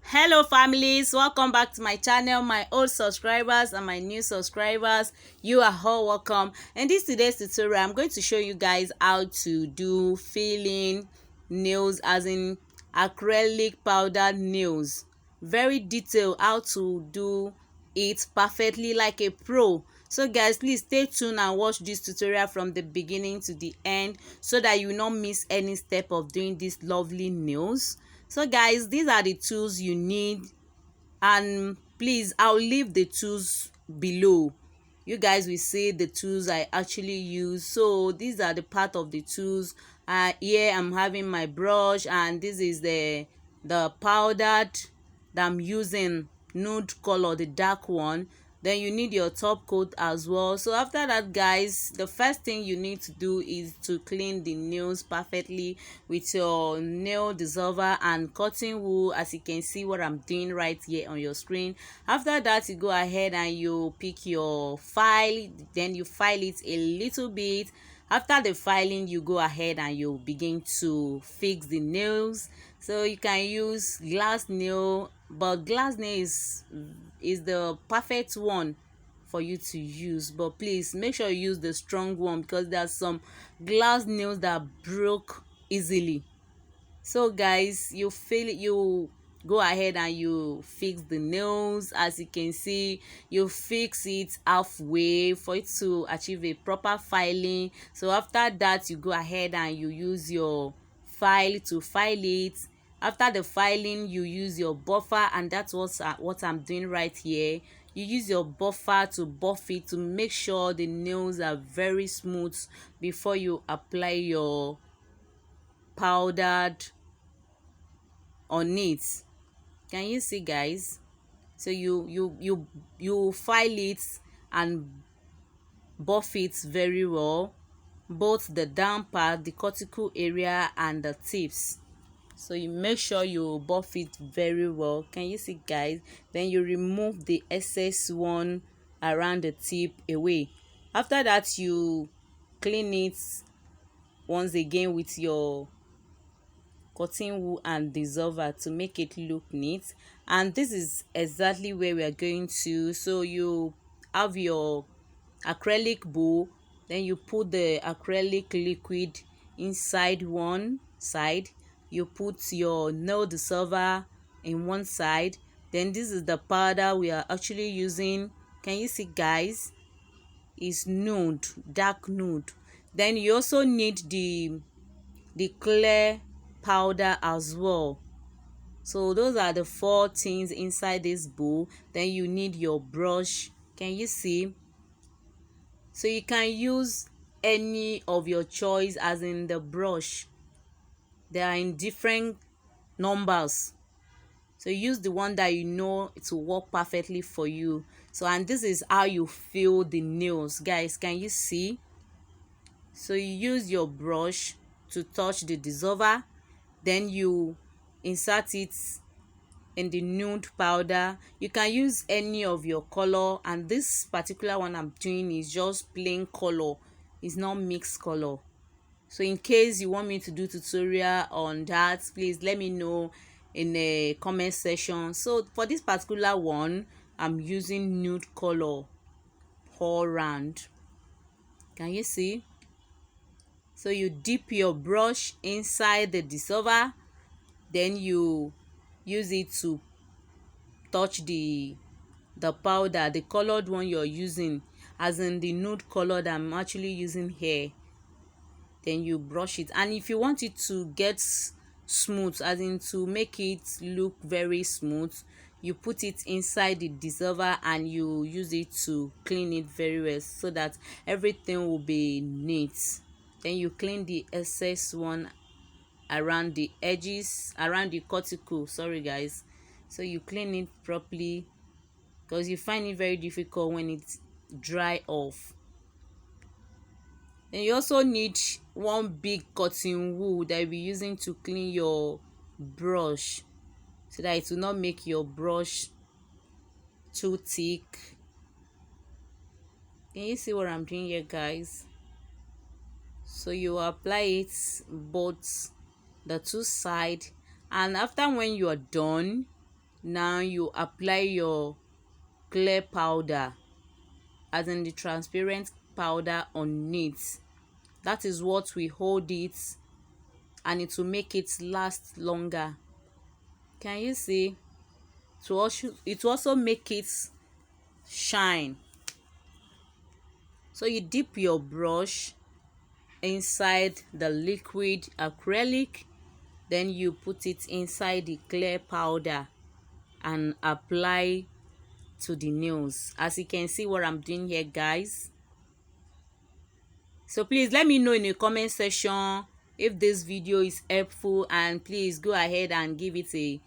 Hello families, welcome back to my channel. My old subscribers and my new subscribers, you are all welcome. In this today's tutorial, I'm going to show you guys how to do filling nails, as in acrylic powder nails. Very detailed how to do it perfectly like a pro. So guys, please stay tuned and watch this tutorial from the beginning to the end so that you will not miss any step of doing these lovely nails. So guys, these are the tools you need, and please, I'll leave the tools below. You guys will see the tools I actually use. So these are the part of the tools. Here I'm having my brush, and this is the powdered that I'm using, nude color, the dark one. Then you need your top coat as well. So after that guys, the first thing you need to do is to clean the nails perfectly with your nail dissolver and cotton wool, as you can see what I'm doing right here on your screen. After that, you go ahead and you pick your file, then you file it a little bit. After the filing, you go ahead and you begin to fix the nails. So you can use glass nail, but glass nail is the perfect one for you to use, but please make sure you use the strong one because there are some glass nails that broke easily. So guys, you go ahead and you fix the nails. As you can see, you fix it halfway for it to achieve a proper filing. So after that, you go ahead and you use your file to file it. After the filing, you use your buffer, and that's what I'm doing right here. You use your buffer to buff it to make sure the nails are very smooth before you apply your powdered on it. Can you see guys? So you file it and buff it very well, both the down part, the cuticle area, and the tips. So you make sure you buff it very well. Can you see guys? Then you remove the excess one around the tip away. After that, you clean it once again with your cotton wool and dissolver to make it look neat. And this is exactly where we are going to. So you have your acrylic bowl, then you put the acrylic liquid inside one side, you put your nail dissolver in one side, then this is the powder we are actually using. Can you see guys? Is nude, dark nude. Then you also need the clear powder as well. So those are the four things inside this bowl. Then you need your brush. Can you see? So you can use any of your choice, as in the brush. They are in different numbers, so use the one that you know it will work perfectly for you. So, and this is how you fill the nails guys. Can you see? So you use your brush to touch the dissolver, then you insert it in the nude powder. You can use any of your color, and this particular one I'm doing is just plain color, it's not mixed color. So in case you want me to do tutorial on that, please let me know in the comment section. So for this particular one, I'm using nude color all round. Can you see? So you dip your brush inside the dissolver, then you use it to touch the powder, the colored one you're using, as in the nude color that I'm actually using here. Then you brush it, and if you want it to get smooth, as in to make it look very smooth, you put it inside the dissolver and you use it to clean it very well so that everything will be neat. Then you clean the excess one around the edges, around the cuticle, sorry guys. So you clean it properly because you find it very difficult when it's dry off. Then you also need one big cotton wool that you'll be using to clean your brush so that it will not make your brush too thick. Can you see what I'm doing here guys? So you apply it both the two sides, and after when you are done, Now you apply your clear powder, as in the transparent powder on it. That is what will hold it, and it will make it last longer. Can you see? It will also make it shine. So you dip your brush inside the liquid acrylic, then you put it inside the clear powder and apply to the nails. As you can see what I'm doing here, guys. So please let me know in the comment section if this video is helpful, and please go ahead and give it a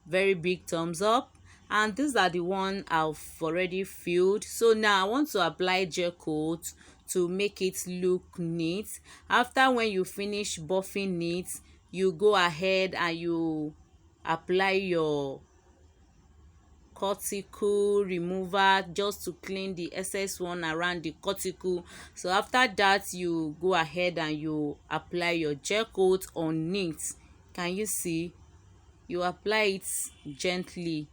very big thumbs up. And these are the one I've already filled. So now I want to apply gel coat to make it look neat. After, when you finish buffing it, you go ahead and you apply your cuticle remover just to clean the excess one around the cuticle. So after that, you go ahead and you apply your gel coat on it. Can you see? You apply it gently,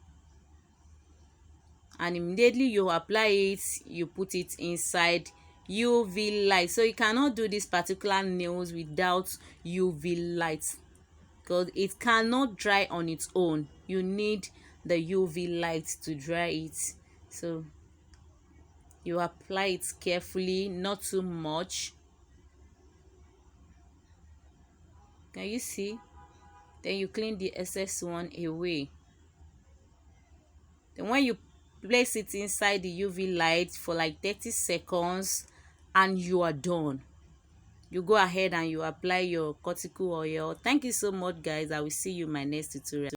and immediately you apply it, you put it inside UV light. So you cannot do this particular nails without UV light, because it cannot dry on its own. You need the UV light to dry it. So you apply it carefully, not too much. Can you see? Then you clean the excess one away. Then when you place it inside the UV light for like 30 seconds and you are done, you go ahead and you apply your cuticle oil. Thank you so much, guys. I will see you in my next tutorial.